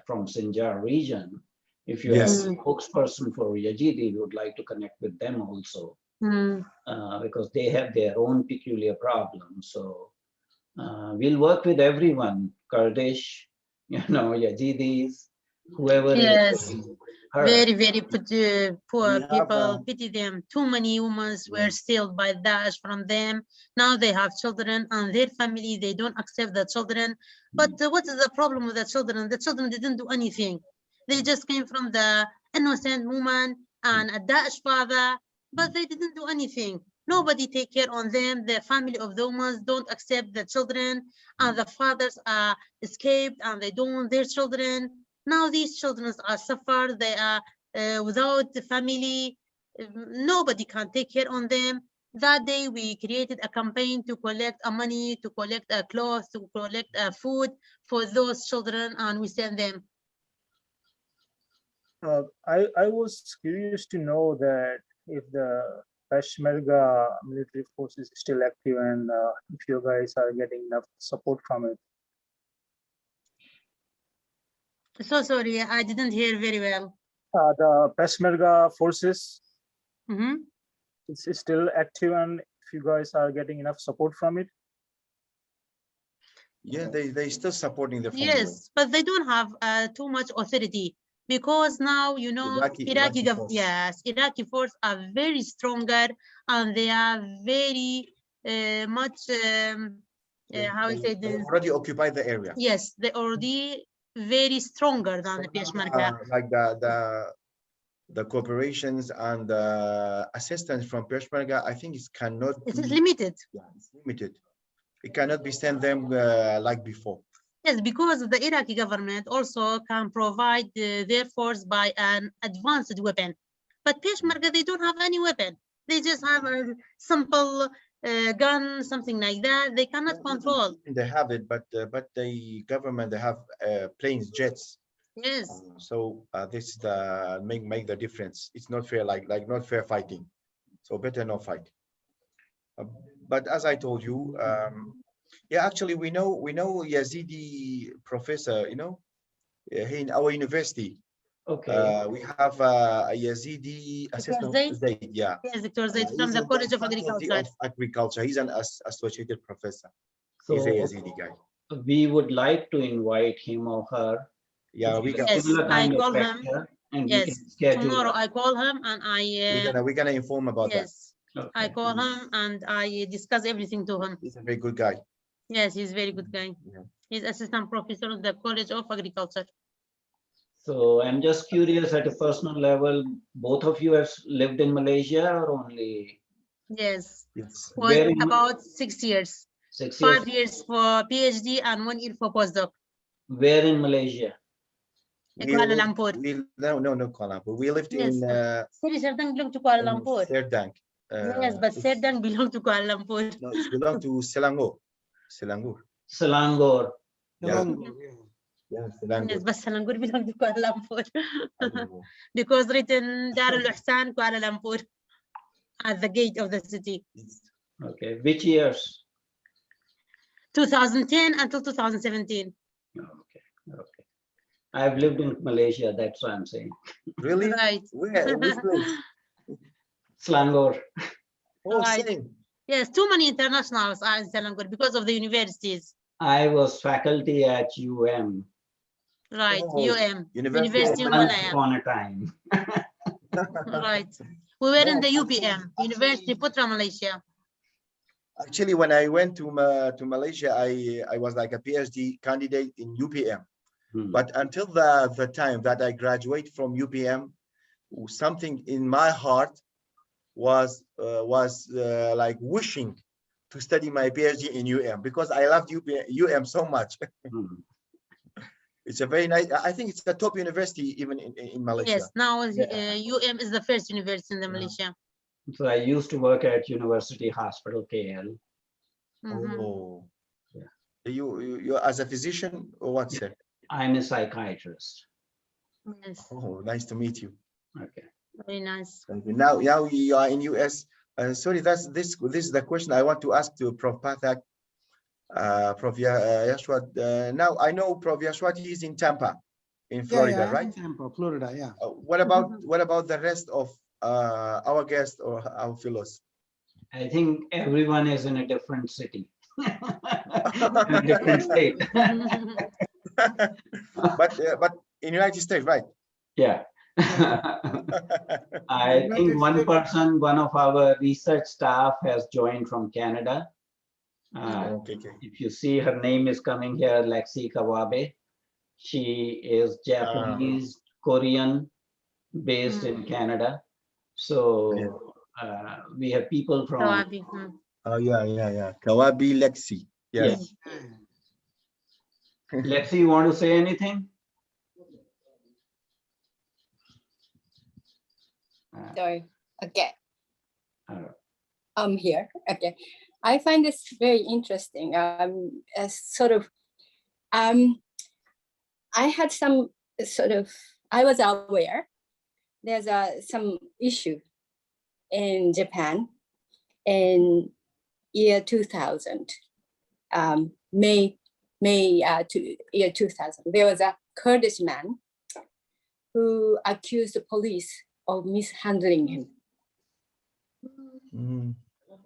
from Sinjar region. If you have a spokesperson for Yazidi, we would like to connect with them also, because they have their own peculiar problems. So we'll work with everyone, Kurdish, you know, Yazidis, whoever is hurt. Very poor people, pity them. Too many women were stealed by Daesh from them. Now they have children and their family, they don't accept the children. But what is the problem with the children? The children didn't do anything. They just came from the innocent woman and a Daesh father, but they didn't do anything. Nobody take care on them. The family of the women don't accept the children, and the fathers are escaped and they don't want their children. Now these children are suffered. They are without the family. Nobody can take care on them. That day we created a campaign to collect money, to collect clothes, to collect food for those children, and we send them. I was curious to know that if the Peshmerga military force is still active and if you guys are getting enough support from it. So sorry, I didn't hear very well. The Peshmerga forces, it's still active, and if you guys are getting enough support from it. Yeah, they still supporting the family. Yes, but they don't have too much authority, because now, you know, Iraqi force are very stronger and they are very much, how I say They this? already occupy the area. Yes, they already very stronger than the Peshmerga. Like the cooperations and assistance from Peshmerga, I think it cannot. It is limited. Yeah, it's limited. It cannot be sent them like before. Yes, because the Iraqi government also can provide their force by an advanced weapon. But Peshmerga, they don't have any weapon. They just have a simple gun, something like that. They cannot control. They have it, but the government, they have planes, jets. Yes. So this is the make the difference. It's not fair, like not fair fighting. So better not fight. But as I told you, yeah, actually we know Yazidi professor, you know, in our university. Okay. We have a Yazidi assistant. Zaid, yeah. Yes, Dr. Zaid from the College of Agriculture. He's an associated professor. So he's a Yazidi guy. We would like to invite him or her. Yeah, we can. Yes, I call him. And yes, we can schedule tomorrow I call him and I. We're gonna inform about that. Yes, okay. I call him and I discuss everything to him. He's a very good guy. Yes, he's a very good guy. Yeah. He's assistant professor of the College of Agriculture. So I'm just curious, at a personal level, both of you have lived in Malaysia or only? Yes. Yes. Was about 6 years. 6 years. 5 years for PhD and 1 year for postdoc. Where in Malaysia? Kuala Lumpur. No, Kuala Lumpur. We lived yes. in Serdang belong to Kuala Lumpur. Serdang. Yes, but Serdang belong to Kuala Lumpur. No, it belongs to Selangor. Selangor. Selangor. Selangor. Yeah, Selangor. Yes, but Selangor belong to Kuala Lumpur. Because written Dar al-Ihsan, Kuala Lumpur, at the gate of the city. Okay, which years? 2010 until 2017. Okay. I've lived in Malaysia, that's what I'm saying. Really? Right. Where? Which place? Selangor. Oh, right. same. Yes, too many internationals are in Selangor because of the universities. I was faculty at UM. Right, UM. University Malaya. Upon a time. Right. We were in the UPM, Universiti Putra Malaysia. Actually, when I went to Malaysia, I was like a PhD candidate in UPM. But until the time that I graduate from UPM, something in my heart was like wishing to study my PhD in UM because I loved UM so much. It's a very nice. I think it's the top university even in Malaysia. Yes, now UM is the first university in Malaysia. So I used to work at University Hospital KL. Oh, yeah. You as a physician or what, sir? I'm a psychiatrist. Yes. Oh, nice to meet you. Okay. Very nice. Now you are in US. Sorry, this is the question I want to ask to Prof. Pathak. Prof. Yashwat. Now I know Prof. Yashwat is in Tampa, in Florida, right? Tampa, Florida, yeah. What about the rest of our guests or our fellows? I think everyone is in a different city, a different state. but in United States, right? Yeah. I think one of our research staff has joined from Canada. Okay. If you see, her name is coming here, Lexi Kawabe. She is Japanese, Korean, based in Canada. So we have people from Kawabi. Oh yeah. Kawabi Lexi. Yes. Lexi, you want to say anything? Sorry. Okay. I'm here. Okay. I find this very interesting. I had some I was aware there's some issue in Japan in year 2000, year 2000. There was a Kurdish man who accused the police of mishandling him.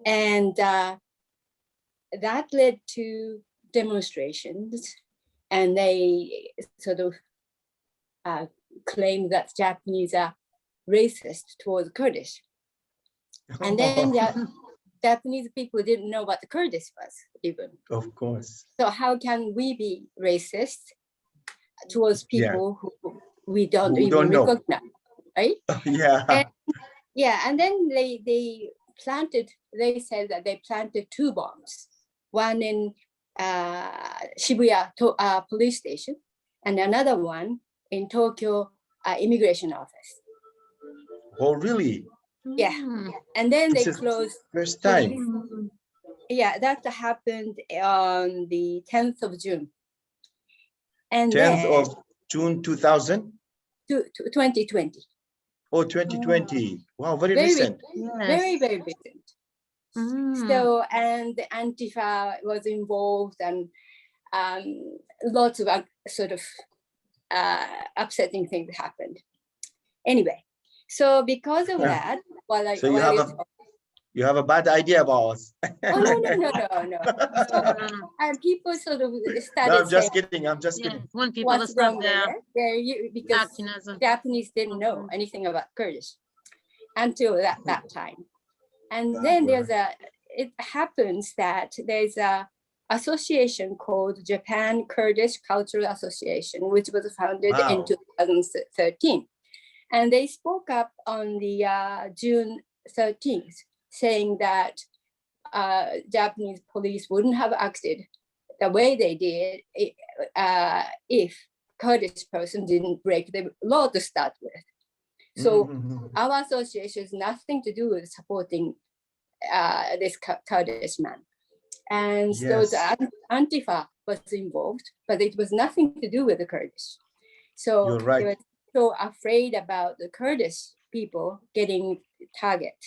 And that led to demonstrations, and they claim that Japanese are racist towards Kurdish. And then Japanese people didn't know what the Kurdish was even. Of course. So how can we be racist towards people who we don't Who even don't know. recognize, right? Yeah. And, yeah, and then they said that they planted 2 bombs, one in Shibuya police station and another one in Tokyo immigration office. Oh, really? Yeah, Mm. and then This they is closed. First time. Mm. Yeah, that happened on the 10th of June. And 10th then of June 2000. 2020. Oh, 2020. Wow, very Very recent. Yes. Very, very recent. Mm. So, and the Antifa was involved, and lots of sort of upsetting things happened. Anyway, so because of that, So you have a bad idea about us. oh no. So, and people sort of started No, I'm just saying, kidding. I'm just Yeah, kidding. when people what's start wrong there there? Because acting as a Japanese didn't know anything about Kurdish until that time. And Bad then word. it happens that there's a association called Japan Kurdish Cultural Association, which was founded in Wow. 2013. And they spoke up on the June 13th, saying that Japanese police wouldn't have acted the way they did if Kurdish person didn't break the law to start with. So our association has nothing to do with supporting this Kurdish man. And so the Antifa was involved, but it was nothing to do with the Kurdish. So You're right. they were so afraid about the Kurdish people getting target.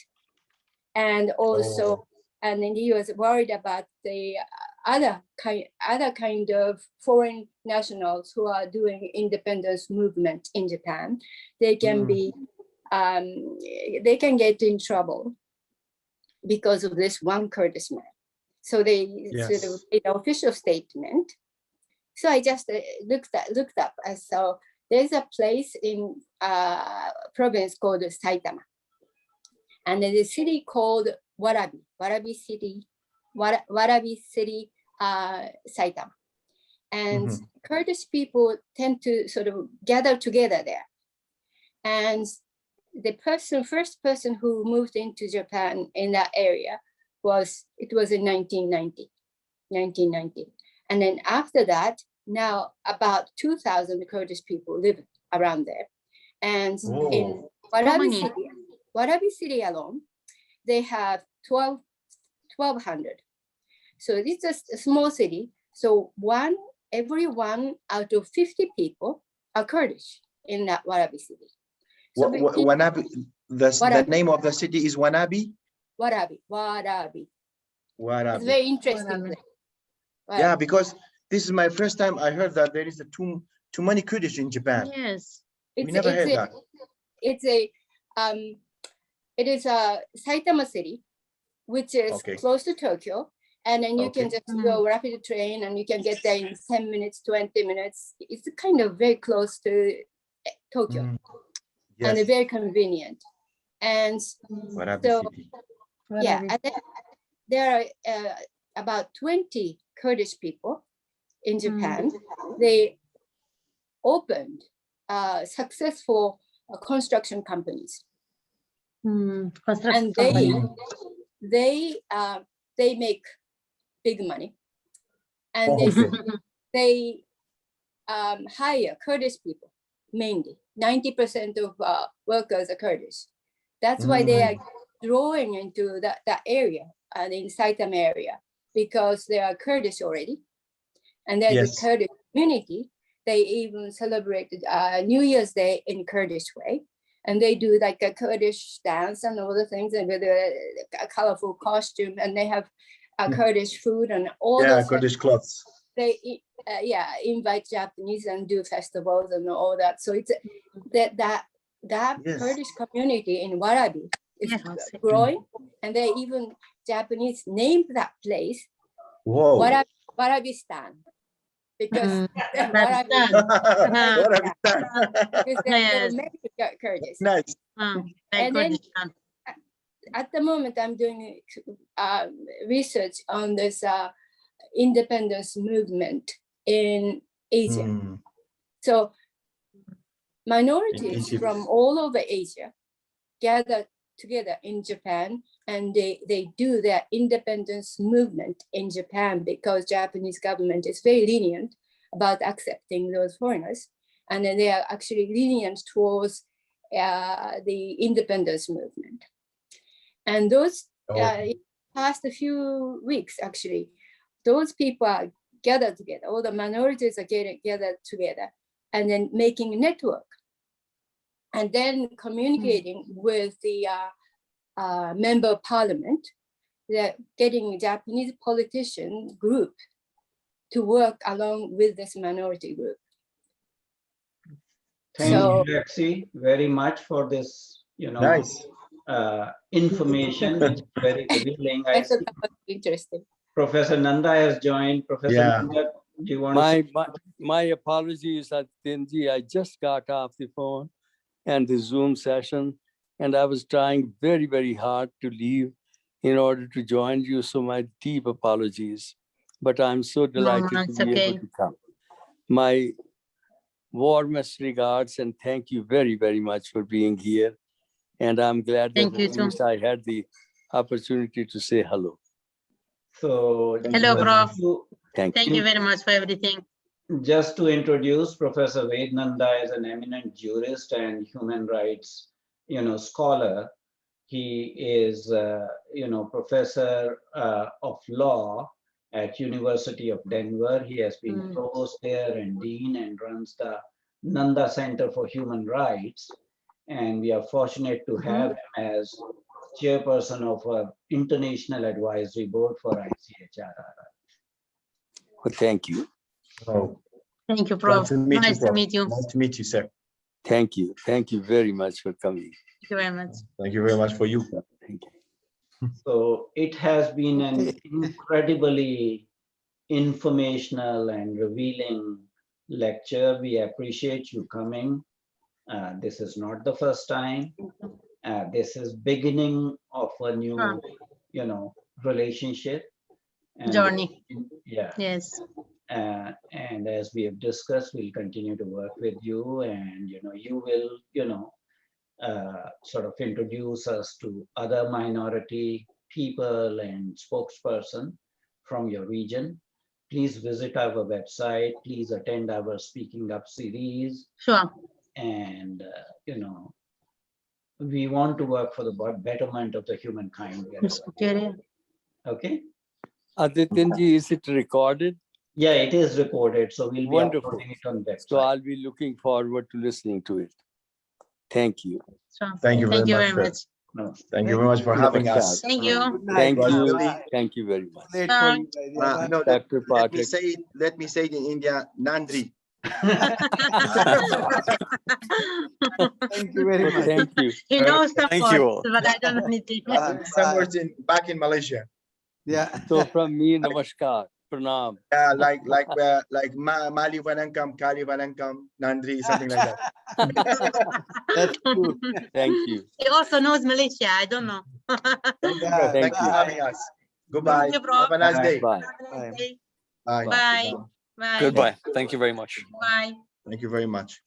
And also, and then he was worried about the other kind of foreign nationals who are doing independence movement in Japan. They can be, they can get in trouble because of this one Kurdish man. So they sort of made an official statement. So I just looked up. So there's a place in province called Saitama, and there's a city called Warabi City, Saitama. And Kurdish people tend to sort of gather together there. And the first person who moved into Japan in that area was in 1990. And then after that, now about 2,000 Kurdish people live around there. And in Warabi City alone, they have 1,200. So it's a small city. So every one out of 50 people are Kurdish in that Warabi City. So Wanabi, the name of the city is Wanabi? Warabi. It's very interesting place. Yeah, because this is my first time I heard that there is too many Kurdish in Japan. Yes. We never heard that. It is a Saitama city, which is close to Tokyo. And then you can just go rapid train and you can get there in 10 minutes, 20 minutes. It's kind of very close to Tokyo. And very convenient. And so, yeah, and then there are about 20 Kurdish people in Japan. They opened successful construction companies. And they make big money. And they hire Kurdish people, mainly. 90% of workers are Kurdish. That's why they are drawing into that area, in Saitama area, because they are Kurdish already. And there's a Kurdish community. They even celebrated New Year's Day in Kurdish way. And they do like a Kurdish dance and all the things, and with a colorful costume, and they have Kurdish food and all those Kurdish clothes. They invite Japanese and do festivals and all that. So it's that Kurdish community in Warabi is growing, and they even Japanese named that place Warabistan, because because there are many Kurdish. Nice. And then at the moment, I'm doing research on this independence movement in Asia. So minorities from all over Asia gather together in Japan, and they do their independence movement in Japan because Japanese government is very lenient about accepting those foreigners. And then they are actually lenient towards the independence movement. And those past a few weeks, actually, those people are gathered together, all the minorities are gathered together, and then making a network, and then communicating with the member of parliament, they're getting Japanese politician group to work along with this minority group. Thank you, Lexi, very much for this, Nice. Information, which is very revealing. I see Interesting. Professor Nanda has joined. Professor Nanda, do you want to my apologies, Tinji. I just got off the phone and the Zoom session, and I was trying very, very hard to leave in order to join you. So my deep apologies, but I'm so delighted to be able to come. My warmest regards and thank you very, very much for being here. And I'm glad that at least I had the opportunity to say hello. So, hello, Prof. Thank you very much for everything. Just to introduce, Professor Ved Nanda is an eminent jurist and human rights, scholar. He is, professor of law at University of Denver. He has been provost there and dean, and runs the Nanda Center for Human Rights. And we are fortunate to have him as chairperson of an international advisory board for ICHRRF. Well, thank you. Thank you, Prof. Nice to meet you. Nice to meet you, sir. Thank you. Thank you very much for coming. Thank you very much. Thank you very much for you. Thank you. So it has been an incredibly informational and revealing lecture. We appreciate you coming. This is not the first time. This is beginning of a new, relationship. And journey. Yeah. Yes. And as we have discussed, we'll continue to work with you, and you will, sort of introduce us to other minority people and spokesperson from your region. Please visit our website. Please attend our Speaking Up series. Sure. And we want to work for the betterment of the humankind. Okay. Adityanji, is it recorded? Yeah, it is recorded. So we'll be uploading it on website. So I'll be looking forward to listening to it. Thank you. Sure. Thank you very very much. much. No. Thank you very much for having us. Thank you. Thank you. Really, Thank you very much. no, Dr. let me Pathak. say it. Let me say it in India, Nandri. Thank you very much. Thank you. He knows some Thank you all. words, but I don't know anything. Somewhere back in Malaysia. Yeah. So from me, namaskar, pranam. Yeah, like Mali Vanankam, Kali Vanankam, Nandri, something like that. That's true. Thank you. He also knows Malaysia. I don't know. Thank you for having us. Goodbye. Thank you, bro. Have a nice day. Bye. Bye. Bye. Bye. Goodbye. Thank you very much. Bye. Thank you very much.